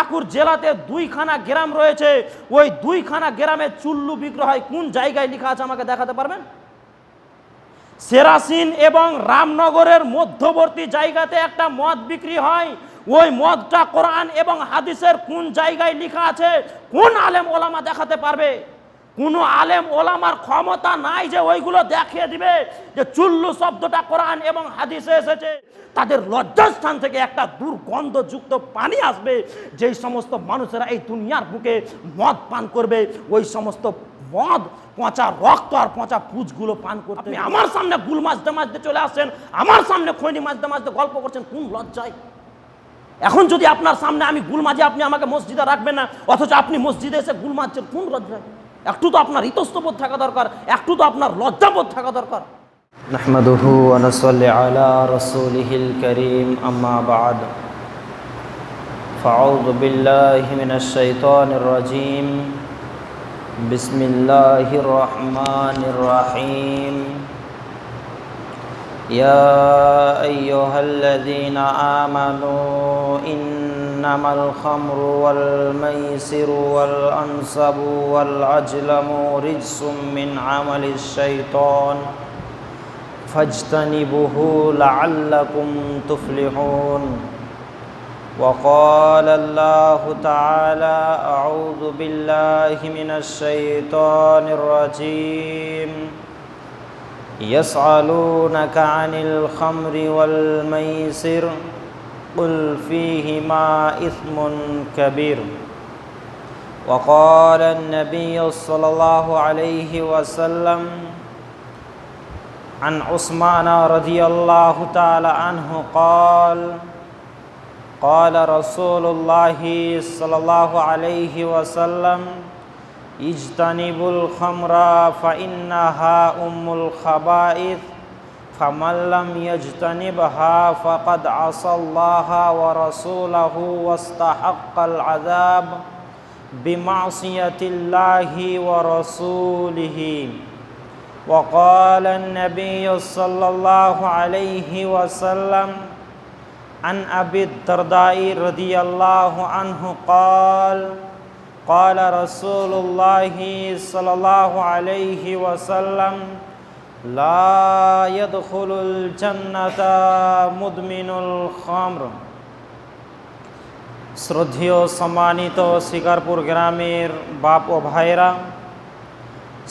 পাকুড় জেলাতে 2খানা গ্রাম রয়েছে, ওই 2খানা গ্রামে চুল্লু বিক্রি হয়। কোন জায়গায় লেখা আছে আমাকে দেখাতে পারবেন? সেরাসিন এবং রামনগরের মধ্যবর্তী জায়গাতে একটা মদ বিক্রি হয়। ওই মদটা কোরআন এবং হাদিসের কোন জায়গায় লেখা আছে? কোন আলেম ওলামা দেখাতে পারবে? কোনো আলেম ওলামার ক্ষমতা নাই যে ওইগুলো দেখিয়ে দিবে যে চুল্লু শব্দটা কোরআন এবং হাদিসে এসেছে। তাদের লজ্জাস্থান থেকে একটা দুর্গন্ধযুক্ত পানি আসবে, যেই সমস্ত মানুষেরা এই দুনিয়ার বুকে মদ পান করবে, ওই সমস্ত মদ পচা রক্ত আর পচা পুঁজগুলো পান করতে। আপনি আমার সামনে গুল মাছতে মাছতে চলে আসছেন, আমার সামনে খৈনি মাছতে মাছতে গল্প করছেন, কোন লজ্জায়? এখন যদি আপনার সামনে আমি গুল মাঝি, আপনি আমাকে মসজিদে রাখবেন না, অথচ আপনি মসজিদে এসে গুল মাছছেন, কোন লজ্জায়? একটু তো আপনার ইতস্তবোধ থাকা দরকার, একটু তো আপনার লজ্জাবোধ থাকা দরকার। নাহমাদুহু ওয়া নুসাল্লি আলা রাসূলিহিল কারীম, আম্মা বা'দ। ফাআউযু বিল্লাহি মিনাশ শাইতানির রাজীম। বিসমিল্লাহির রহমানির রহিম। ইয়া আইয়ুহাল্লাযীনা আমানু ইন্নামাল খামরু ওয়াল মাইসিরু ওয়াল আনসাবু ওয়াল আজলামু রিজসুম মিন আমালিশ শাইতান ফাজতানিবুহু লাআল্লাকুম তুফলিহুন। وقال الله تعالى أعوذ بالله من الشيطان الرجيم يسألونك عن الخمر والميسر قل فيهما إثم كبير. وقال النبي صلى الله عليه وسلم عن عثمان رضي الله تعالى عنه قال قال رسول الله صلى الله عليه وسلم اجتنبوا الخمر فإنها أم الخبائث فمن لم يجتنبها فقد عصى الله ورسوله واستحق العذاب بمعصية الله ورسوله. وقال النبي صلى الله عليه وسلم عن أبي الدرداء رضي الله عنه قال قال رسول الله صلى الله عليه وسلم لا يدخل الجنة مدمن الخمر. শ্রদ্ধেয় সম্মানিত শিকারপুর গ্রামের বাপ ও ভাইরা,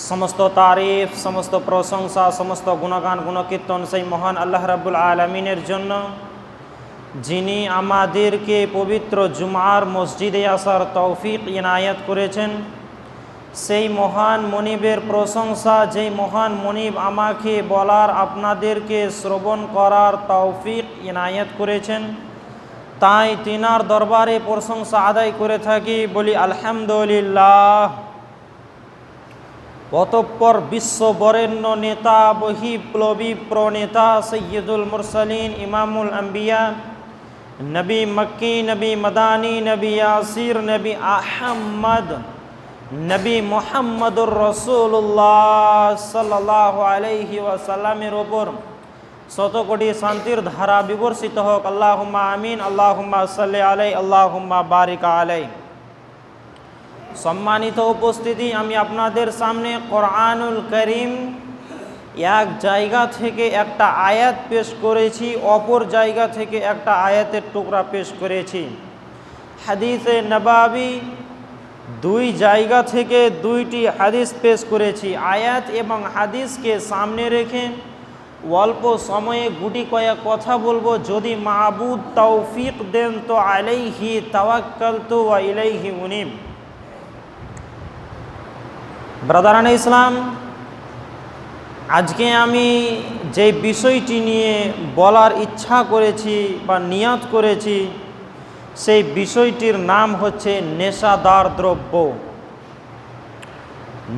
সমস্ত তারিফ, সমস্ত প্রশংসা, সমস্ত গুণগান গুণকীর্তন সেই মহান আল্লাহ রাব্বুল আলামিনের জন্য, যিনি আমাদেরকে পবিত্র জুমার মসজিদে আসার তৌফিক ইনায়াত করেছেন। সেই মহান মনিবের প্রশংসা, যেই মহান মনিব আমাকে বলার, আপনাদেরকে শ্রবণ করার তৌফিক ইনায়াত করেছেন, তাই তিনার দরবারে প্রশংসা আদায় করে থাকি, বলি আলহামদুলিল্লাহ। অতঃপর বিশ্ববরেণ্য নেতা, বহিপ্লবী প্রণেতা, সৈয়দুল মুরসালিন, ইমামুল আম্বিয়া, নবী মক্কি, নবী মদানী, নবী ইয়াসির, নবী আহমদ, নবী মুহাম্মদুর রাসূলুল্লাহ সাল্লাল্লাহু আলাইহি ওয়াসাল্লামের ওপর শতকোটি শান্তির ধারা বিবর্ষিত হোক। আল্লাহুম্মা আমিন। আল্লাহুম্মা সাল্লি আলাইহি, আল্লাহুম্মা বারিক আলাইহি। সম্মানিত উপস্থিতি, আমি আপনাদের সামনে কোরআনুল কারীম এক জায়গা থেকে একটা আয়াত পেশ করেছি, অপর জায়গা থেকে একটা আয়াতের টুকরা পেশ করেছি। হাদিসে নবাবী দুই জায়গা থেকে দুইটি হাদিস পেশ করেছি। আয়াত এবং হাদিসকে সামনে রেখে অল্প সময়ে গুটি কয়েক কথা বলবো। যদি মাবুদ তৌফিক দেন তো আলাইহি তাওয়াক্কালতু ওয়া ইলাইহি উনীব। ব্রাদারান ইসলাম, আজকে আমি যে বিষয়টি নিয়ে বলার ইচ্ছা করেছি বা নিয়াত করেছি, সেই বিষয়টির নাম হচ্ছে নেশাদার দ্রব্য।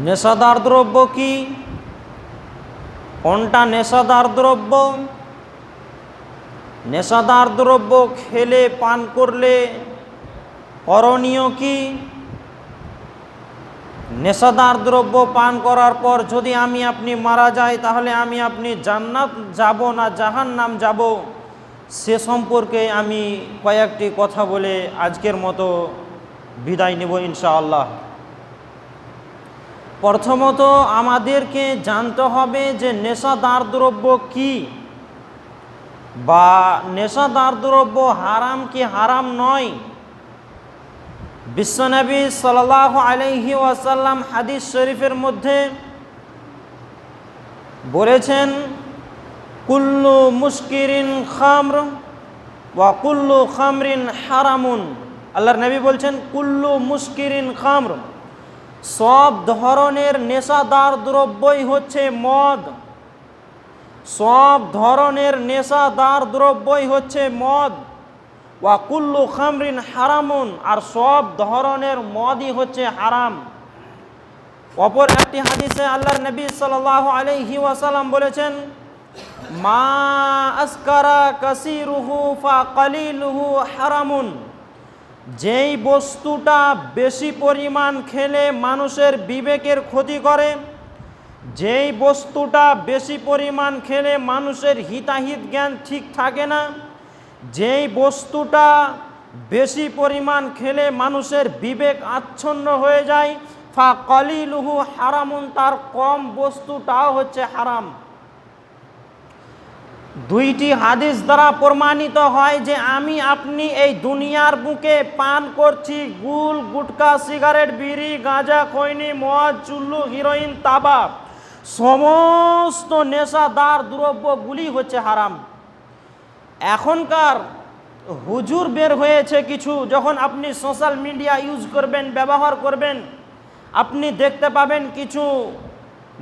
নেশাদার দ্রব্য কি? কোনটা নেশাদার দ্রব্য? নেশাদার দ্রব্য খেলে, পান করলে করণীয় কি? নেশাদার দ্রব্য পান করার পর যদি আমি আপনি মারা যাই, তাহলে আমি আপনি জান্নাত যাব না জাহান্নাম যাব, সে সম্পর্কে আমি কয়েকটি কথা বলে আজকের মতো বিদায় নেব ইনশাআল্লাহ। প্রথমত আমাদেরকে জানতে হবে যে নেশাদার দ্রব্য কি, বা নেশাদার দ্রব্য হারাম কি হারাম নয়। বিশ্বনবী সাল্লাল্লাহু আলাইহি ওয়াসাল্লাম হাদিস শরীফের মধ্যে বলেছেন, কুল্লু মুস্কিরিন খামর ওয়া কুল্লু খামরিন হারামুন। আল্লাহর নবী বলছেন, কুল্লু মুস্কিরিন খামর, সব ধরনের নেশাদার দ্রব্যই হচ্ছে মদ, সব ধরনের নেশাদার দ্রব্যই হচ্ছে মদ। ওয়া কুল্লু খামরিন হারামুন, আর সব ধরনের মদই হচ্ছে হারাম। অপর একটি হাদিসে আল্লাহর নবী সাল্লাল্লাহু আলাইহি ওয়াসাল্লাম বলেছেন, মা আসকারা কাসিরুহু ফা কালিলুহু হারামুন, যেই বস্তুটা বেশি পরিমাণ খেলে মানুষের বিবেকের ক্ষতি করে, যেই বস্তুটা বেশি পরিমাণ খেলে মানুষের হিতাহিত জ্ঞান ঠিক থাকে না, যেই বস্তুটা বেশি পরিমাণ খেলে মানুষের বিবেক আচ্ছন্ন হয়ে যায়, ফা কালিলুহু হারামুন, তার কম বস্তুটাও হচ্ছে হারাম। দুইটি হাদিস দ্বারা প্রমাণিত হয় যে আমি আপনি এই দুনিয়ার বুকে পান করছি গুল, গুটকা, সিগারেট, বিড়ি, গাঁজা, খৈনি, মদ, চুল্লু, হিরোইন, তাবাক, সমস্ত নেশাদার দ্রব্যগুলি হচ্ছে হারাম। এখনকার হুজুর বের হয়েছে কিছু, যখন আপনি সোশ্যাল মিডিয়া ইউজ করবেন, ব্যবহার করবেন, আপনি দেখতে পাবেন কিছু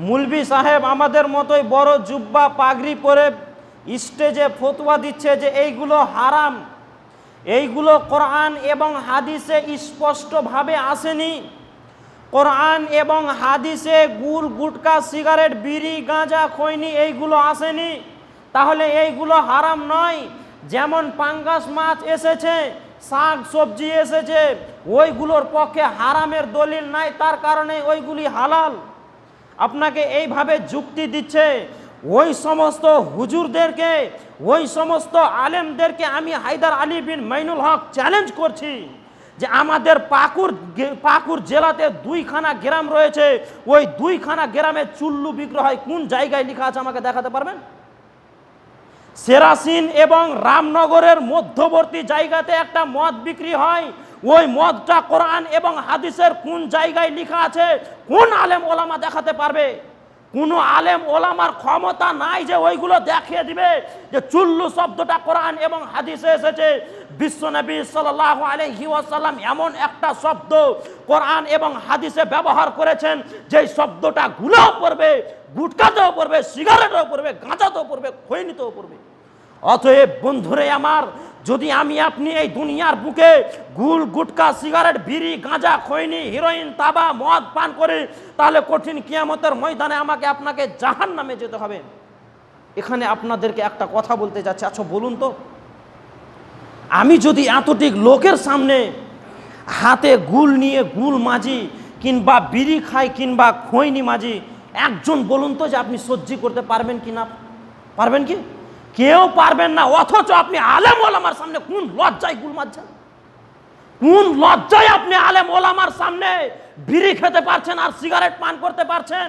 মুলবি সাহেব আমাদের মতোই বড় জুব্বা পাগড়ি পরে স্টেজে ফতোয়া দিচ্ছে যে এইগুলো হারাম। এইগুলো কোরআন এবং হাদিসে স্পষ্টভাবে আসেনি। কোরআন এবং হাদিসে গুল, গুটকা, সিগারেট, বিড়ি, গাঁজা, খৈনি এইগুলো আসেনি, তাহলে এইগুলো হারাম নয়। যেমন পাঙ্গাস মাছ এসেছে, শাক সবজি এসেছে, ওইগুলোর পক্ষে হারামের দলিল নাই, তার কারণে ওইগুলি হালাল। আপনাকে এইভাবে যুক্তি দিচ্ছে। ওই সমস্ত হুজুরদেরকে, ওই সমস্ত আলেমদেরকে আমি হায়দার আলী বিন মাইনুল হক চ্যালেঞ্জ করছি যে আমাদের পাকুড় জেলাতে 2খানা গ্রাম রয়েছে, ওই 2খানা গ্রামে চুল্লু বিক্রি হয়, কোন জায়গায় লেখা আছে আমাকে দেখাতে পারবেন? সেরাসিন এবং রামনগরের মধ্যবর্তী জায়গাতে একটা মদ বিক্রি হয়, ওই মদটা কোরআন এবং হাদিসের কোন জায়গায় লেখা আছে? কোন আলেম ওলামা দেখাতে পারবে? কোনো আলেম ওলামার ক্ষমতা নাই যে ওইগুলো দেখিয়ে দিবে যে চুল্লু শব্দটা কোরআন এবং হাদিসে এসেছে। বিশ্বনবী সাল্লাল্লাহু আলাইহি ওয়াসাল্লাম এমন একটা শব্দ কোরআন এবং হাদিসে ব্যবহার করেছেন, যেই শব্দটা গুলাও পড়বে, গুটকাতেও পড়বে, সিগারেটেও পড়বে, গাঁজাতেও পড়বে, খৈনিতেও পড়বে। অতএব বন্ধুরে আমার, যদি আমি আপনি এই দুনিয়ার বুকে গুল, গুটকা, সিগারেট, বিড়ি, গাঁজা, খৈনি, হিরোইন, তাবা, মদ পান করে, তাহলে কঠিন কিয়ামতের ময়দানে আমাকে আপনাকে জাহান্নামে যেতে হবে। এখানে আপনাদেরকে একটা কথা বলতে যাচ্ছি। আচ্ছা বলুন তো, আমি যদি এতটিক লোকের সামনে হাতে গুল নিয়ে গুল মাজি, কিংবা বিড়ি খাই, কিংবা খৈনি মাজি, একজন বলুন তো যে আপনি সহ্য করতে পারবেন কি না? পারবেন কি? কেউ পারবেন না। অথচ আপনি আলেম ওলামার সামনে কোন লজ্জায় গুল মারছেন? কোন লজ্জায় আপনি আলেম ওলামার সামনে বিড়ি খেতে পারছেন আর সিগারেট পান করতে পারছেন?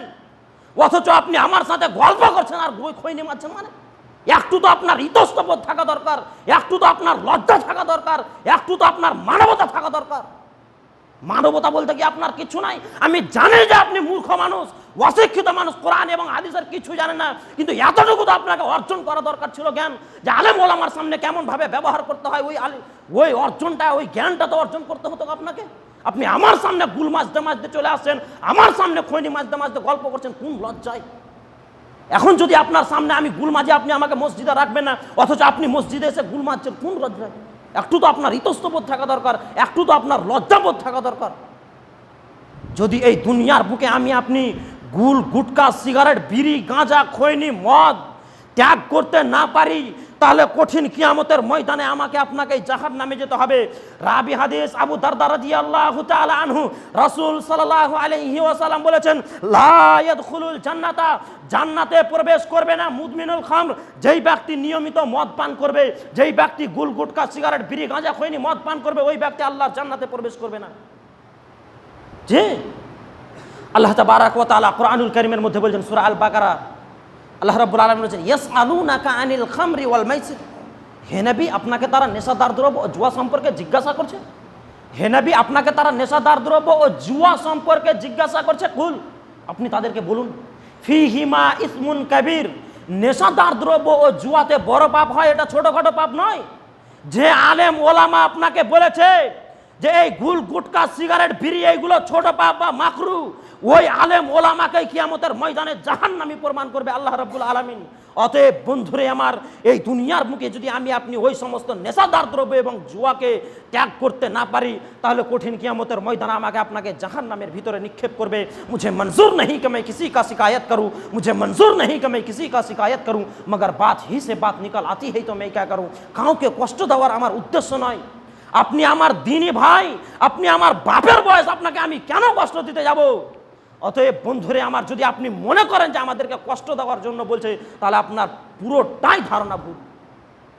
অথচ আপনি আমার সাথে গল্প করছেন আর বই খৈনি মারছেন। মানে একটু তো আপনার ইতস্তবোধ থাকা দরকার, একটু তো আপনার লজ্জা থাকা দরকার, একটু তো আপনার মানবতা থাকা দরকার। মানবতা বলতে কি আপনার কিছু নাই? আমি জানি যে আপনি মূর্খ মানুষ, অশিক্ষিত মানুষ, কোরআন এবং হাদিসের কিছু জানেন না, কিন্তু এতটুকু তো আপনাকে অর্জন করা দরকার ছিল জ্ঞান, যে আলেম ওলামার সামনে কেমন ভাবে ব্যবহার করতে হয়, ওই অর্জনটা, ওই জ্ঞানটা তো অর্জন করতে হতো আপনাকে। আপনি আমার সামনে গুল মাঝতে মাঝতে চলে আসছেন, আমার সামনে খৈনি মাঝতে মাঝতে গল্প করছেন, কোন লজ্জায়? এখন যদি আপনার সামনে আমি গুল মাঝি, আপনি আমাকে মসজিদে রাখবেন না, অথচ আপনি মসজিদে এসে গুল মাঝছেন, কোন লজ্জায়? একটু তো আপনার ইতস্তবোধ থাকা দরকার, একটু তো আপনার লজ্জাবোধ থাকা দরকার। যদি এই দুনিয়ার বুকে আমি আপনি গুল, গুটকা, সিগারেট, বিড়ি, গাঁজা, খৈনি, মদ ত্যাগ করতে না পারি, তাহলে কঠিন কিয়ামতের ময়দানে আমাকে আপনাকে জাহান্নামে যেতে হবে। রাবি হাদিস আবু দারদা রাদিয়াল্লাহু তাআলা আনহু, রাসূল সাল্লাল্লাহু আলাইহি ওয়াসাল্লাম বলেছেন, লা ইয়াদখুলুল জান্নাতা, জান্নাতে প্রবেশ করবে না মুদমিনুল খামর, যেই ব্যক্তি নিয়মিত মদ পান করবে, যেই ব্যক্তি গুল, গুটকা, সিগারেট, বিড়ি, গাঁজা, খৈনি, মদ পান করবে, ওই ব্যক্তি আল্লাহর জান্নাতে প্রবেশ করবে না। যে আল্লাহ তাবারাক ওয়া তাআলা কোরআনুল কারীমের মধ্যে বলেছেন সূরা আল বাকারা, আল্লাহ রাব্বুল আলামিন বলেছেন ইয়াসআলুনাকা আনিল খামরি ওয়াল মাইসির, হে নবী আপনাকে তারা নেশাদার দ্রব্য ও জুয়া সম্পর্কে জিজ্ঞাসা করছে। হে নবী আপনাকে তারা নেশাদার দ্রব্য ও জুয়া সম্পর্কে জিজ্ঞাসা করছে, কুল আপনি তাদেরকে বলুন ফিহিমা ইসমুন কাবীর, নেশাদার দ্রব্য ও জুয়াতে বড় পাপ হয়, এটা ছোটখাটো পাপ নয়। যে আলেম ওলামা আপনাকে বলেছে যে এই গুল গুটকা সিগারেট বিড়ি এইগুলো ছোট পাপ বা মাকরু, ওই আলেম ওলামাকে কিয়ামতের ময়দানে জাহান্নামী প্রমাণ করবে আল্লাহ রাব্বুল আলামিন। অতএব বন্ধুরে আমার, এই দুনিয়ার মুখে যদি আমি আপনি ওই সমস্ত নেশাদার দ্রব্য এবং জুয়াকে ত্যাগ করতে না পারি, তাহলে কঠিন কিয়ামতের ময়দানে আমাকে আপনাকে জাহান্নামের ভিতরে নিক্ষেপ করবে। মুঝে मंजूर नहीं कि मैं किसी का शिकायत करूं, मुझे मंजूर नहीं कि मैं किसी का शिकायत करूं, मगर बात ही से बात निकल आती है तो मैं क्या करूं। কাউকে কষ্ট দেওয়ার আমার উদ্দেশ্য নয়। আপনি আমার দিনী ভাই, আপনি আমার বাপের বয়স, আপনাকে আমি কেন কষ্ট দিতে যাব? অতএব বন্ধুরে আমার, যদি আপনি মনে করেন যে আমাদেরকে কষ্ট দেওয়ার জন্য বলছে, তাহলে আপনার পুরোটাই ধারণা ভুল।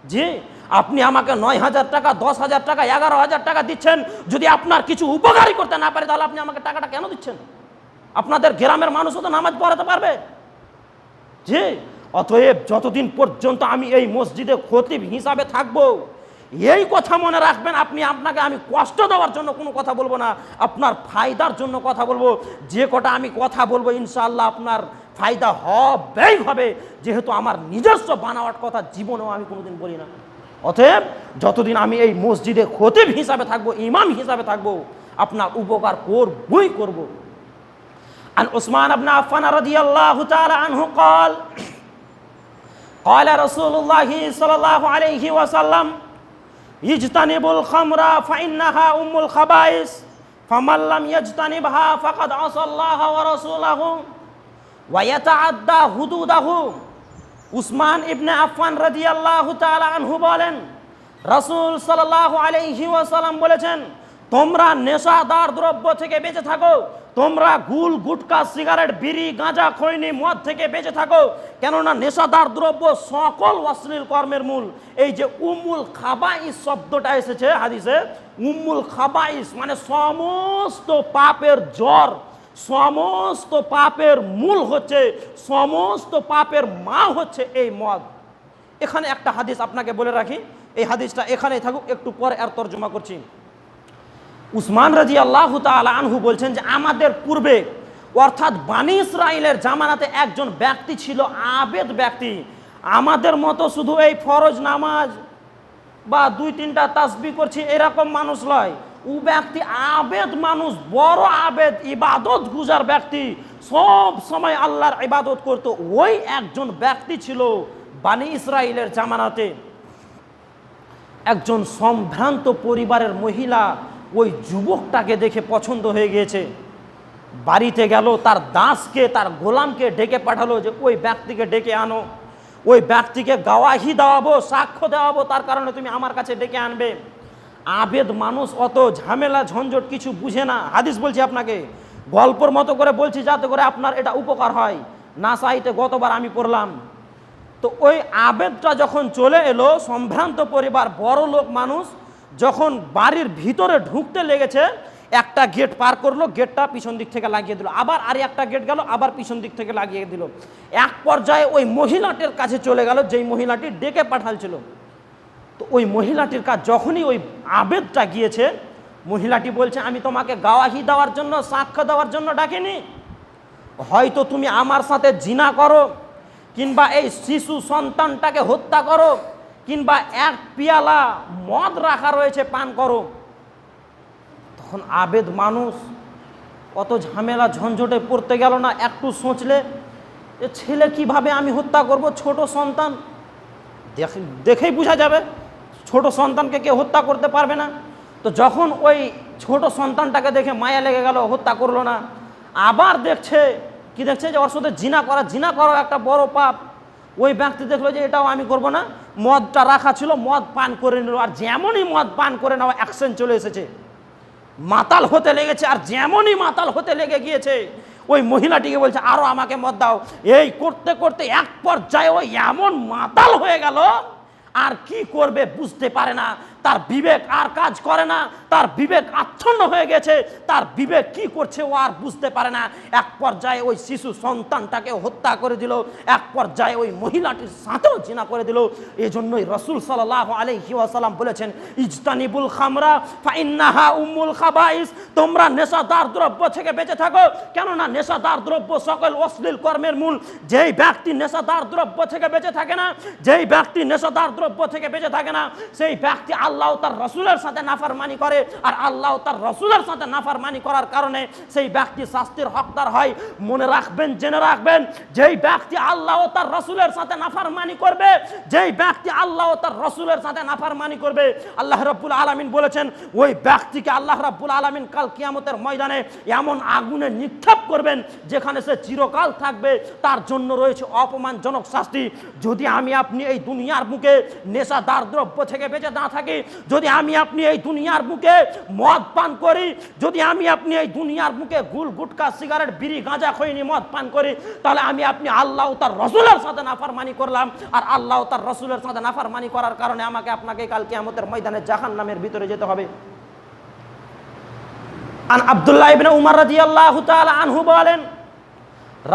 যে আপনি আমাকে 9,000 টাকা, 10,000 টাকা, 11,000 টাকা দিচ্ছেন, যদি আপনার কিছু উপকারী করতে না পারে, তাহলে আপনি আমাকে টাকাটা কেন দিচ্ছেন? আপনাদের গ্রামের মানুষও তো নামাজ পড়াতে পারবে। যে অতএব যতদিন পর্যন্ত আমি এই মসজিদে খতিব হিসাবে থাকবো, এই কথা মনে রাখবেন, আপনাকে আমি কষ্ট দেওয়ার জন্য কোনো কথা বলবো না, আপনার ফায়দার জন্য কথা বলবো। যে কটা আমি কথা বলবো ইনশাআল্লাহ আপনার ফায়দা হবেই হবে, যেহেতু আমার নিজস্ব বানাওয়াট কথা জীবনেও আমি কোনোদিন বলি না। অতএব যতদিন আমি এই মসজিদে খতিব হিসাবে থাকবো, ইমাম হিসাবে থাকবো, আপনার উপকার করবই করব। আন উসমান ইবনে আফফান রাদিয়াল্লাহু তাআলা আনহু قال قال رسول الله صلى الله عليه وسلم ইজতানিবুল খামরা ফাইন্নাহা উম্মুল খাবাইস ফামান লাম ইয়াজতানিবহা ফাকাদ আসাল্লাহ ওয়া রাসূলাহু ওয়া ইয়াতাআদ্দা হুদুদাহু। উসমান ইবনে আফফান রাদিয়াল্লাহু তাআলা আনহু বলেন, রাসূল সাল্লাল্লাহু আলাইহি ওয়াসাল্লাম বলেছেন, তোমরা নেশাদার দ্রব্য থেকে বেঁচে থাকো, তোমরা গুল গুটকা সিগারেট বিড়ি গাঁজা খৈনি মদ থেকে বেঁচে থাকো, কেননা নেশাদার দ্রব্য সকল অশ্লীল কর্মের মূল। এই যে উম্মুল খাবাইস শব্দটা এসেছে হাদিসে, উম্মুল খাবাইস মানে সমস্ত পাপের জড়, সমস্ত পাপের মূল হচ্ছে, সমস্ত পাপের মা হচ্ছে এই মদ। এখানে একটা হাদিস আপনাকে বলে রাখি, এই হাদিসটা এখানেই থাকুক, একটু পরে আর তর্জমা করছি। উসমান রাদিয়াল্লাহু তাআলা আনহু বলছেন যে আমাদের পূর্বে অর্থাৎ বানি ইসরাইলের জামানাতে একজন ব্যক্তি ছিল, আবেদ ব্যক্তি, আমাদের মতো শুধু এই ফরজ নামাজ বা 2-3টা তাসবিহ করছি এরকম মানুষ নয়। ও ব্যক্তি আবেদ মানুষ, বড় আবেদ, ইবাদত গুজার ব্যক্তি, সব সময় আল্লাহর ইবাদত করত। ওই একজন ব্যক্তি ছিল বানি ইসরাইলের জামানাতে। একজন সম্ভ্রান্ত পরিবারের মহিলা ওই যুবকটাকে দেখে পছন্দ হয়ে গিয়েছে, বাড়িতে গেল, তার দাসকে, তার গোলামকে ডেকে পাঠালো যে ওই ব্যক্তিকে ডেকে আনো, ওই ব্যক্তিকে গাওয়াহি দেওয়াবো, সাক্ষ্য দেওয়াবো, তার কারণে তুমি আমার কাছে ডেকে আনবে। আবেদ মানুষ অত ঝামেলা ঝঞ্ঝট কিছু বুঝে না। হাদিস বলছি আপনাকে, গল্পর মতো করে বলছি যাতে করে আপনার এটা উপকার হয়। না সাইটে গতবার আমি পড়লাম। তো ওই আবেদটা যখন চলে এলো, সম্ভ্রান্ত পরিবার, বড় লোক মানুষ, যখন বাড়ির ভিতরে ঢুকতে লেগেছে, একটা গেট পার করলো, গেটটা পিছন দিক থেকে লাগিয়ে দিল, আবার আর একটা গেট গেল, আবার পিছন দিক থেকে লাগিয়ে দিল। এক পর্যায়ে ওই মহিলাটির কাছে চলে গেল, যেই মহিলাটি ডেকে পাঠালছিল। তো ওই মহিলাটির কাছে যখনই ওই আবেদটা গিয়েছে, মহিলাটি বলছে, আমি তোমাকে গাওয়াহি দেওয়ার জন্য, সাক্ষ্য দেওয়ার জন্য ডাকিনি, হয়তো তুমি আমার সাথে জিনা করো, কিংবা এই শিশু সন্তানটাকে হত্যা করো, কিংবা এক পিয়ালা মদ রাখা রয়েছে পান করো। তখন আবেদ মানুষ অত ঝামেলা ঝঞ্ঝটে পড়তে গেল না, একটু সোচলে যে ছেলে কিভাবে আমি হত্যা করব, ছোট সন্তান, দেখেই বোঝা যাবে ছোট সন্তানকে কেউ হত্যা করতে পারবে না। তো যখন ওই ছোট সন্তানটাকে দেখে মায়া লেগে গেল, হত্যা করলো না। আবার দেখছে যে ওর সাথে জিনা করা একটা বড় পাপ। ওই ব্যক্তি দেখলো যে এটাও আমি করব না, মদটা রাখা ছিল, মদ পান করে নিল। আর যেমনই মদ পান করে নেওয়া অ্যাকশন চলে এসেছে, মাতাল হতে লেগেছে। আর যেমনই মাতাল হতে লেগে গিয়েছে, ওই মহিলাটিকে বলছে আরো আমাকে মদ দাও। এই করতে করতে এক পর্যায়ে ওই এমন মাতাল হয়ে গেল, আর কি করবে বুঝতে পারে না। তার বিবেক আর কাজ করে না, তার বিবেক আচ্ছন্ন হয়ে গেছে, তার বিবেক কি করছে ও আর বুঝতে পারে না। এক পর্যায়ে ওই শিশু সন্তানটাকে হত্যা করে দিল, এক পর্যায়ে ওই মহিলাটির সাথেও জিনা করে দিল। এই জন্যই রাসূল সাল্লাল্লাহু আলাইহি ওয়াসাল্লাম বলেছেন, ইজতানিবুল খামরা ফাইন্নাহা উম্মুল খাবাইস, তোমরা নেশাদার দ্রব্য থেকে বেঁচে থাকো, কেননা নেশাদার দ্রব্য সকল অশ্লীল কর্মের মূল। যেই ব্যক্তি নেশাদার দ্রব্য থেকে বেঁচে থাকে না, যেই ব্যক্তি নেশাদার দ্রব্য থেকে বেঁচে থাকে না, সেই ব্যক্তি আল্লাহ তার রসুলের সাথে নাফরমানি করে, আর আল্লাহ তার রসুলের সাথে নাফরমানি করার কারণে সেই ব্যক্তি শাস্তির হকদার হয়। মনে রাখবেন, জেনে রাখবেন, যেই ব্যক্তি আল্লাহ তার রসুলের সাথে নাফরমানি করবে, যেই ব্যক্তি আল্লাহ তার রসুলের সাথে নাফরমানি করবে, আল্লাহ রাব্বুল আলামিন বলেছেন ওই ব্যক্তিকে আল্লাহ রাব্বুল আলামিন কাল কিয়ামতের ময়দানে এমন আগুনে নিক্ষেপ করবেন যেখানে সে চিরকাল থাকবে। তার জন্য রয়েছে অপমানজনক শাস্তি। যদি আমি আপনি এই দুনিয়ার বুকে নেশাদার দ্রব্য থেকে বেঁচে না থাকি, যদি আমি আপনি এই দুনিয়ার বুকে মদ পান করি, যদি আমি আপনি এই দুনিয়ার বুকে গুল গুটকা সিগারেট বিড়ি গাঁজা খৈনি মদ পান করি, তাহলে আমি আপনি আল্লাহ তার রসুলের সাথে নাফরমানি করলাম, আর আল্লাহ তার রসুলের সাথে নাফরমানি করার কারণে আমাকে আপনাকে কাল কিয়ামতের ময়দানে জাহান্নামের ভিতরে যেতে হবে। আন আব্দুল্লাহ ইবনে উমর রাদিয়াল্লাহু তাআলা আনহু বলেন,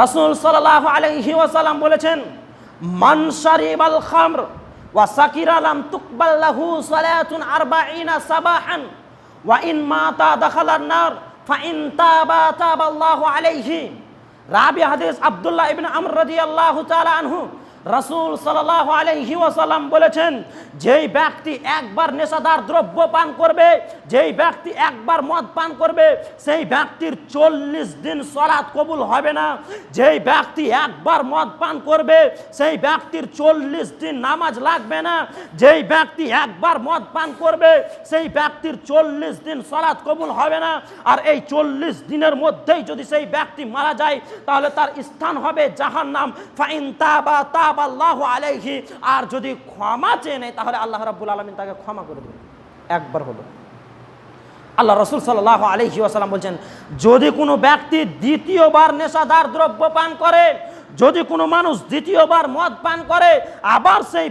রাসূল সাল্লাল্লাহু আলাইহি ওয়াসাল্লাম বলেছেন, মান শারিবাল খামর ওয়া সাকিরা লাম তুকবাল লাহু সালাতুন 40 সাবাহান ওয়া ইন মাতা দাখালান নার ফা ইন তাবা তাবাল্লাহু আলাইহি। রাবি হাদিস আব্দুল্লাহ ইবনে আমর রাদিয়াল্লাহু তাআলা আনহু, রাসূল সাল্লাল্লাহু আলাইহি ওয়াসাল্লাম বলেছেন, যেই ব্যক্তি একবার নেশাদার দ্রব্য পান করবে, যেই ব্যক্তি একবার মদ পান করবে, সেই ব্যক্তির 40 দিন সালাত কবুল হবে না। যেই ব্যক্তি একবার মদ পান করবে, সেই ব্যক্তির 40 দিন নামাজ লাগবে না। যেই ব্যক্তি একবার মদ পান করবে, সেই ব্যক্তির 40 দিন সালাত কবুল হবে না। আর এই 40 দিনের মধ্যেই যদি সেই ব্যক্তি মারা যায়, তাহলে তার স্থান হবে জাহান্নাম। ফাইন তাবা তাবাল্লাহু আলাইহি, আর যদি ক্ষমা চেয়ে নেয় তাহলে আল্লাহ রাব্বুল আলামিন তাকে ক্ষমা করে দেবেন। একবার হলো। আল্লাহ রাসূল সাল্লাল্লাহু আলাইহি ওয়াসাল্লাম বলছেন, যদি কোনো ব্যক্তি দ্বিতীয়বার নেশাদার দ্রব্য পান করে, যদি কোনো মানুষ দ্বিতীয়বার মদ পান করে, আবার সেই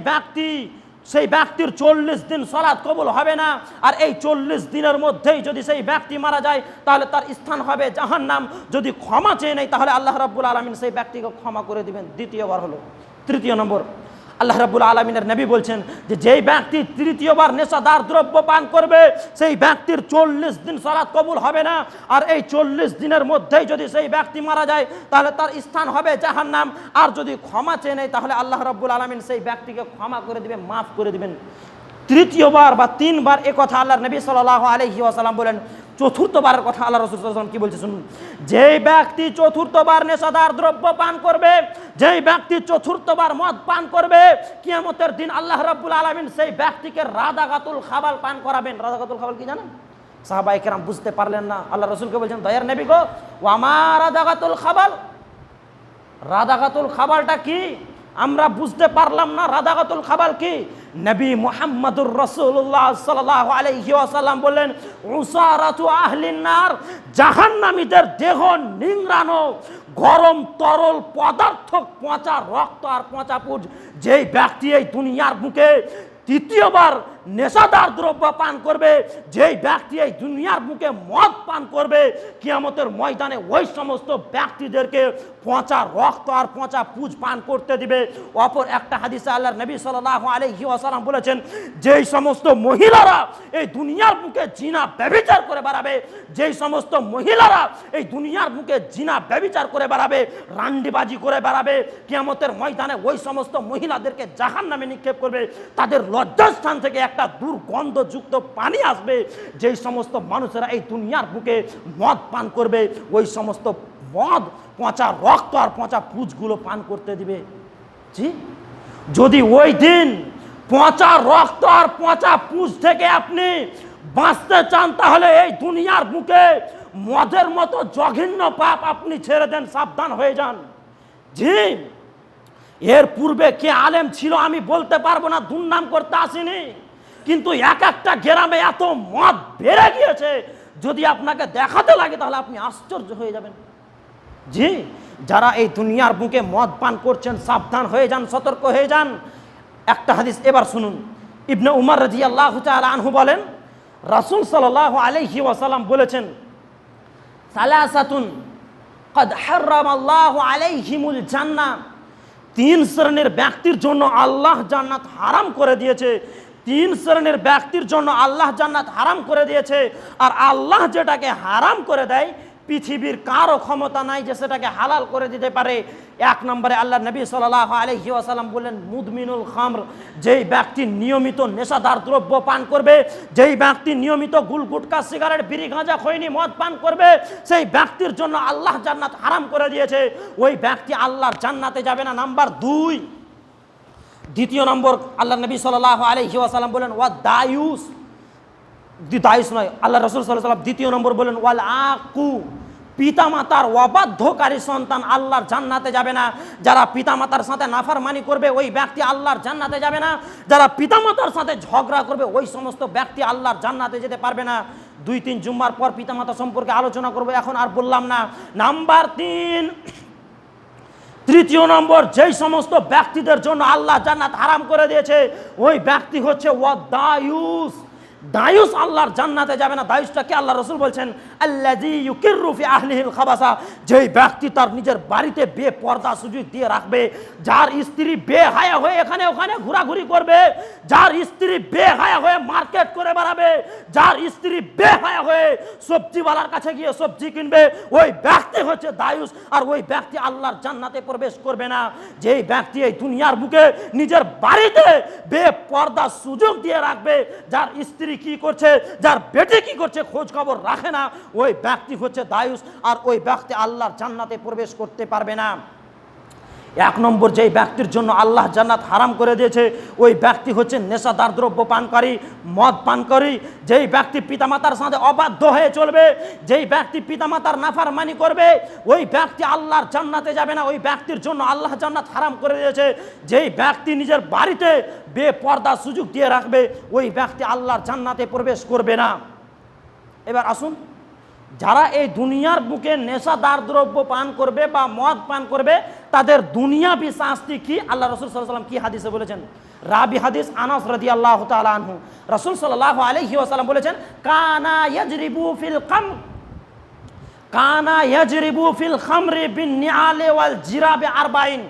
ব্যক্তির 40 দিন সালাত কবুল হবে না। আর এই 40 দিনের মধ্যেই যদি সেই ব্যক্তি মারা যায়, তাহলে তার স্থান হবে জাহান্নাম। যদি ক্ষমা চেয়ে নেয় তাহলে আল্লাহ রাব্বুল আলামিন সেই ব্যক্তিকে ক্ষমা করে দিবেন। দ্বিতীয়বার হলো। তৃতীয় নম্বর, আল্লাহ রাব্বুল আলামিনের নবী বলছেন যে যেই ব্যক্তি তৃতীয়বার নেশাদার দ্রব্য পান করবে, সেই ব্যক্তির 40 দিন সালাত কবুল হবে না। আর এই 40 দিনের মধ্যেই যদি সেই ব্যক্তি মারা যায়, তাহলে তার স্থান হবে জাহান্নাম। আর যদি ক্ষমা চেয়ে নেয় তাহলে আল্লাহ রাব্বুল আলামিন সেই ব্যক্তিকে ক্ষমা করে দিবেন, মাফ করে দিবেন। তৃতীয়বার বা তিনবার এ কথা আল্লাহর নবী সাল্লাল্লাহু আলাইহি ওয়াসাল্লাম বলেন। চতুর্থবারের কথা আল্লাহ রাসূল সাল্লাল্লাহু আলাইহি ওয়াসাল্লাম কি বলছে শুনুন, যেই ব্যক্তি চতুর্থবার নেশাদার দ্রব্য পান করবে, যেই ব্যক্তি চতুর্থবার মদ পান করবে, কিয়ামতের দিন আল্লাহ রাব্বুল আলামিন সেই ব্যক্তিকে রাদাগাতুল খাবাল পান করাবেন। রাদাগাতুল খাবাল কি জানেন? সাহাবায়ে কেরাম বুঝতে পারলেন না, আল্লাহ রাসূলকে বলছেন, দয়ার নবী গো, ওয়া মা রাদাগাতুল খাবাল, রাদাগাতুল খাবালটা কি? আমরা বুঝতে পারলাম না রাদাগাতুল খাবাল কি। নবী মুহাম্মদুর রাসূলুল্লাহ সাল্লাল্লাহু আলাইহি ওয়াসাল্লাম বললেন, উসারাতু আহলিন নার, জাহান্নামীদের দেহ নিংড়ানো গরম তরল পদার্থ, পচা রক্ত আর পচা পুজ। যেই ব্যক্তি এই দুনিয়ার বুকে তৃতীয়বার নেশাদার দ্রব্য পান করবে, যেই ব্যক্তি এই দুনিয়ার বুকে মদ পান করবে, কিয়ামতের ময়দানে ওই সমস্ত ব্যক্তিদেরকে পচা রক্ত আর পচা পুজ পান করতে দিবে। অপর একটা হাদিসে আল্লাহর নবী সাল্লাল্লাহু আলাইহি ওয়াসাল্লাম বলেছেন, যেই সমস্ত মহিলারা এই দুনিয়ার বুকে জিনা ব্যভিচার করে বেড়াবে, যেই সমস্ত মহিলারা এই দুনিয়ার বুকে জিনা ব্যভিচার করে বেড়াবে, রান্ডিবাজি করে বেড়াবে, কিয়ামতের ময়দানে ওই সমস্ত মহিলাদেরকে জাহান্নামে নিক্ষেপ করবে। তাদের লজ্জাস্থান থেকে একটা দুর্গন্ধযুক্ত পানি আসবে। যেই সমস্ত মানুষেরা এই দুনিয়ার বুকে মদ পান করবে, ওই সমস্ত মদ পচা রক্ত আর পচা পুজগুলো পান করতে দিবে। জি, যদি ওই দিন পচা রক্ত আর পচা পুজ থেকে আপনি বাঁচতে চান, তাহলে এই দুনিয়ার বুকে মদের মতো জঘন্য পাপ আপনি ছেড়ে দেন, সাবধান হয়ে যান। জি, এর পূর্বে কে আলেম ছিল আমি বলতে পারবো না, দুর্নাম করতে আসিনি, কিন্তু এক একটা গ্রামে এত মদ বেড়ে গিয়েছে, যদি আপনাকে দেখাতে লাগে তাহলে আপনি আশ্চর্য হয়ে যাবেন। জি, যারা এই দুনিয়ার বুকে মদ পান করছেন, সাবধান হয়ে যান, সতর্ক হয়ে যান। একটা হাদিস এবার শুনুন, ইবনে উমর রাদিয়াল্লাহু তাআলা আনহু বলেন, রাসূল সাল্লাল্লাহু আলাইহি ওয়াসাল্লাম বলেছেন, সালাসাতুন কদ হারামাল্লাহু আলাইহিমুল জান্নাহ, তিন শ্রেণীর ব্যক্তির জন্য আল্লাহ জান্নাত হারাম করে দিয়েছে। তিন শ্রেণীর ব্যক্তির জন্য আল্লাহ জান্নাত হারাম করে দিয়েছে। আর আল্লাহ যেটাকে হারাম করে দেয়, পৃথিবীর কারো ক্ষমতা নাই যে সেটাকে হালাল করে দিতে পারে। এক নম্বরে আল্লাহ নবী সাল্লাল্লাহু আলাইহি ওয়াসাল্লাম বললেন, মুদমিনুল খামর, যেই ব্যক্তি নিয়মিত নেশাদার দ্রব্য পান করবে, যেই ব্যক্তি নিয়মিত গুল গুটকা সিগারেট বিড়ি গাঁজা খৈনি মদ পান করবে, সেই ব্যক্তির জন্য আল্লাহ জান্নাত হারাম করে দিয়েছে। ওই ব্যক্তি আল্লাহর জান্নাতে যাবে না। নাম্বার 2, দ্বিতীয় নম্বর আল্লাহ নবী সাল্লাল্লাহু আলাইহি ওয়াসাল্লাম বলেন, ওয়া দায়ুস, দায়ুস নয়, আল্লাহ রাসূল সাল্লাল্লাহু আলাইহি ওয়াসাল্লাম দ্বিতীয় নম্বর বলেন, ওয়াল আকু, পিতামাতার অবাধ্যকারী সন্তান আল্লাহর জান্নাতে যাবে না। যারা পিতামাতার সাথে নাফরমানি করবে ওই ব্যক্তি আল্লাহর জান্নাতে যাবে না। যারা পিতামাতার সাথে ঝগড়া করবে ওই সমস্ত ব্যক্তি আল্লাহর জান্নাতে যেতে পারবে না। 2-3 জুম্মার পর পিতামাতা সম্পর্কে আলোচনা করব, এখন আর বললাম না। নাম্বার 3, তৃতীয় নম্বর, যেই সমস্ত ব্যক্তিদের জন্য আল্লাহ জান্নাত হারাম করে দিয়েছে ওই ব্যক্তি হচ্ছে ওয়াদায়ুস। দায়ুস আল্লাহর জান্নাতে যাবে না। দায়ুসটাকে আল্লাহ রাসূল বলছেন, আল্লাযী ইউকিররু ফি আহলিহিল খাবাসা, যেই ব্যক্তি তার নিজের বাড়িতে বেপর্দা সুযোগ দিয়ে রাখবে, যার স্ত্রী বেহায়া হয়ে এখানে ওখানে ঘোরাঘুরি করবে, যার স্ত্রী বেহায়া হয়ে মার্কেট করে বেড়াবে, যার স্ত্রী বেহায়া হয়ে সবজিওয়ালার কাছে গিয়ে সবজি কিনবে, ওই ব্যক্তি হচ্ছে দায়ুস। আর ওই ব্যক্তি আল্লাহর জান্নাতে প্রবেশ করবে না। যেই ব্যক্তি এই দুনিয়ার বুকে নিজের বাড়িতে বেপর্দা সুযোগ দিয়ে রাখবে, যার স্ত্রী কি করছে, যার বেটে কি করছে খোঁজ খবর রাখে না, ওই ব্যক্তি হচ্ছে দায়ুস। আর ওই ব্যক্তি আল্লাহর জান্নাতে প্রবেশ করতে পারবে না। 1 নম্বর, যেই ব্যক্তির জন্য আল্লাহ জান্নাত হারাম করে দিয়েছে ওই ব্যক্তি হচ্ছে নেশাদার দ্রব্য পানকারী, মদ পানকারী। যেই ব্যক্তি পিতামাতার সাথে অবাধ্য হয়ে চলবে, যেই ব্যক্তি পিতামাতার নাফরমানি করবে ওই ব্যক্তি আল্লাহর জান্নাতে যাবে না। ওই ব্যক্তির জন্য আল্লাহ জান্নাত হারাম করে দিয়েছে। যেই ব্যক্তি নিজের বাড়িতে বেপর্দা সুযোগ দিয়ে রাখবে ওই ব্যক্তি আল্লাহর জান্নাতে প্রবেশ করবে না। এবার আসুন, যারা এই দুনিয়ার বুকে নেশাদার দ্রব্য পান করবে বা মদ পান করবে তাদের দুনিয়াবি শাস্তি কি, আল্লাহ রাসূল সাল্লাল্লাহু আলাইহি ওয়াসাল্লাম কি হাদিসে বলেছেন? রাবি হাদিস আনাস রাদিয়াল্লাহু তাআলা আনহু, রাসূল সাল্লাল্লাহু আলাইহি ওয়াসাল্লাম বলেছেন, কানা ইয়াজরিবু ফিল খামরি বিন নিআলি ওয়াল জিরাবি 40,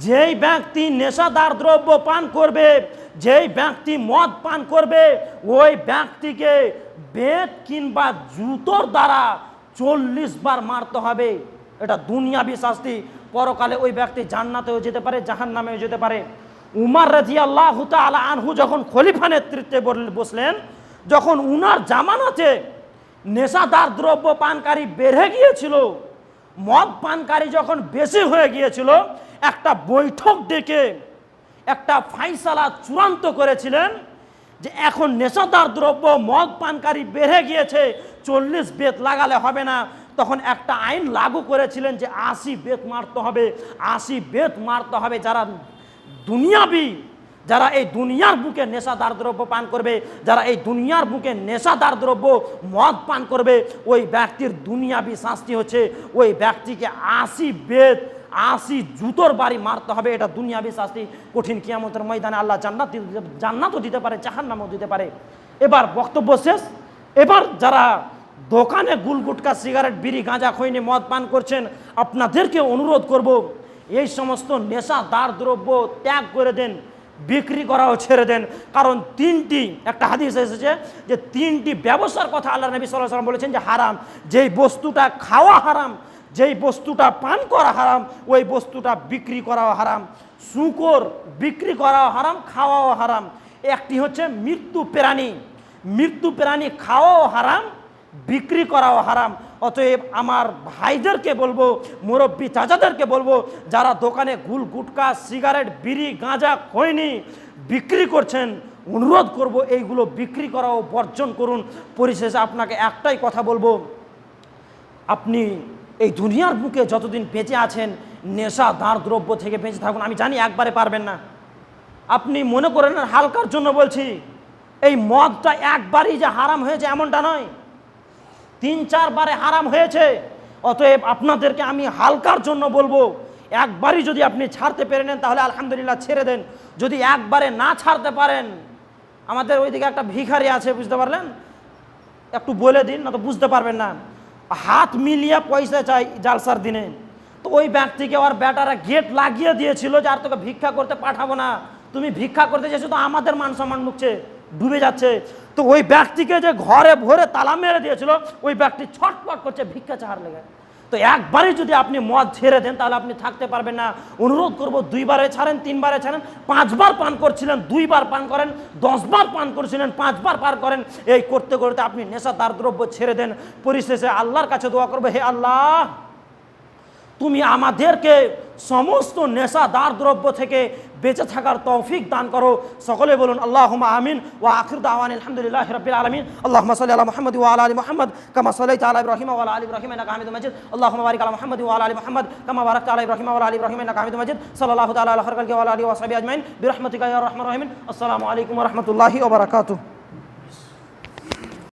যেই ব্যক্তি নেশাদার দ্রব্য পান করবে, যেই ব্যক্তি মদ পান করবে ওই ব্যক্তিকে বেত কিংবা জুতোর দ্বারা 40 বার মারতে হবে। এটা দুনিয়াবি শাস্তি। পরকালে ওই ব্যক্তি জান্নাতেও যেতে পারে, জাহান্নামেও যেতে পারে। উমর রাদিয়াল্লাহু তাআলা আনহু যখন খলিফা নেতৃত্বে বসলেন, যখন উনার জামানাতে নেশাদার দ্রব্য পানকারী বেড়ে গিয়েছিল, মদ পানকারী যখন বেশি হয়ে গিয়েছিল, একটা বৈঠক ডেকে একটা ফাইসালা চূড়ান্ত করেছিলেন যে এখন নেশাদার দ্রব্য মদ পানকারী বেড়ে গিয়েছে, 40 বেত লাগালে হবে না। তখন একটা আইন লাগু করেছিলেন যে 80 বেত মারতে হবে, 80 বেত মারতে হবে। যারা দুনিয়াবি, যারা এই দুনিয়ার বুকে নেশাদার দ্রব্য পান করবে, যারা এই দুনিয়ার বুকে নেশাদার দ্রব্য মদ পান করবে ওই ব্যক্তির দুনিয়াবি শাস্তি হচ্ছে ওই ব্যক্তিকে 80 বেত 80 জুতোর বাড়ি মারতে হবে। এটা দুনিয়াবি শাস্তি। কঠিন কিয়ামতের ময়দানে আল্লাহ জান্নাতও দিতে পারে, জাহান্নামও দিতে পারে। এবার বক্তব্য শেষ। এবার যারা দোকানে গুলগুটকা সিগারেট বিড়ি গাঁজা খৈনি মদ পান করছেন, আপনাদেরকে অনুরোধ করব এই সমস্ত নেশাদার দ্রব্য ত্যাগ করে দেন, বিক্রি করাও ছেড়ে দেন। কারণ 3টি, একটা হাদিস এসেছে যে 3টি ব্যবসার কথা আল্লাহ নবী সাল্লাল্লাহু আলাইহি ওয়াসাল্লাম বলেছেন যে হারাম, যেই বস্তুটা খাওয়া হারাম, যেই বস্তুটা পান করা হারাম, ওই বস্তুটা বিক্রি করাও হারাম। শুকর বিক্রি করাও হারাম, খাওয়াও হারাম। একটি হচ্ছে মৃত্যু প্রাণী, মৃত্যু প্রাণী খাওয়াও হারাম, বিক্রি করাও হারাম। অতএব আমার ভাইদেরকে বলবো, মুরব্বী চাচাদেরকে বলবো, যারা দোকানে গুল গুটকা সিগারেট বিড়ি গাঁজা খৈনি বিক্রি করছেন, অনুরোধ করব এইগুলো বিক্রি করাও বর্জন করুন। পরিশেষে আপনাকে একটাই কথা বলবো, আপনি এই দুনিয়ার বুকে যতদিন বেঁচে আছেন নেশাদার দ্রব্য থেকে বেঁচে থাকুন। আমি জানি একবারে পারবেন না, আপনি মনে করেন হালকার জন্য বলছি। এই মদটা একবারই যে হারাম হয়েছে এমনটা নয়, 3-4 বারে হারাম হয়েছে। অতএব আপনাদেরকে আমি হালকার জন্য বলবো, একবারই যদি আপনি ছাড়তে পেরে নেন তাহলে আলহামদুলিল্লাহ ছেড়ে দেন। যদি একবারে না ছাড়তে পারেন আমাদের ওইদিকে একটা ভিখারি আছে, বুঝতে পারলেন? একটু বলে দিন, না তো বুঝতে পারবেন না। হাত মিলিয়ে পয়সা চাই জালসার দিনে। তো ওই ব্যক্তিকে ওর বেটারা গেট লাগিয়ে দিয়েছিল যে আর তোকে ভিক্ষা করতে পাঠাবো না, তুমি ভিক্ষা করতে যেছো তো আমাদের মান সম্মান ঢুকছে, ডুবে যাচ্ছে। তো ওই ব্যক্তিকে যে ঘরে ভরে তালা মেরে দিয়েছিল, ওই ব্যক্তি ছটপট করছে ভিক্ষা চাহার লেগে। তো একবারই যদি আপনি মদ ছেড়ে দেন তাহলে আপনি থাকতে পারবেন না। অনুরোধ করব, 2 বারে ছাড়েন, 3 বারে ছাড়েন, 5 বার পান করছিলেন 2 বার পান করেন, 10 বার পান করছিলেন 5 বার পান করেন। এই করতে করতে আপনি নেশাদার দ্রব্য ছেড়ে দেন। পরিশেষে আল্লাহর কাছে দোয়া করবে, হে আল্লাহ, তুমি আমাদেরকে সমস্ত নেশাদার দ্রব্য থেকে বেঁচে থাকার তৌফিক দান করো। সকলে বলুন আল্লাহুম্মা আমিন। ওয়া আখির দাওয়ানা আলহামদুলিল্লাহি রাব্বিল আলামিন। আল্লাহুম্মা সাল্লি আলা মুহাম্মাদ ওয়া আলা আলি মুহাম্মাদ কামা সাল্লাইতা আলা ইব্রাহিম ওয়া আলা আলি ইব্রাহিম ইন্নাকা হামিদুম মাজিদ। আল্লাহুম্মা বারিক আলা মুহাম্মাদ ওয়া আলা আলি মুহাম্মাদ কামা বারাকতা আলা ইব্রাহিম ওয়া আলা আলি ইব্রাহিম ইন্নাকা হামিদুম মাজিদ। সাল্লাল্লাহু তাআলা আলা খায়রিল খালকি ওয়া আলা আলিহি ওয়া সাহবিহি আজমাইন বিরহমাতিকা ইয়া আরহামার রাহিমিন। আসসালামু আলাইকুম ওয়া রাহমাতুল্লাহি ওয়া বারাকাতুহু।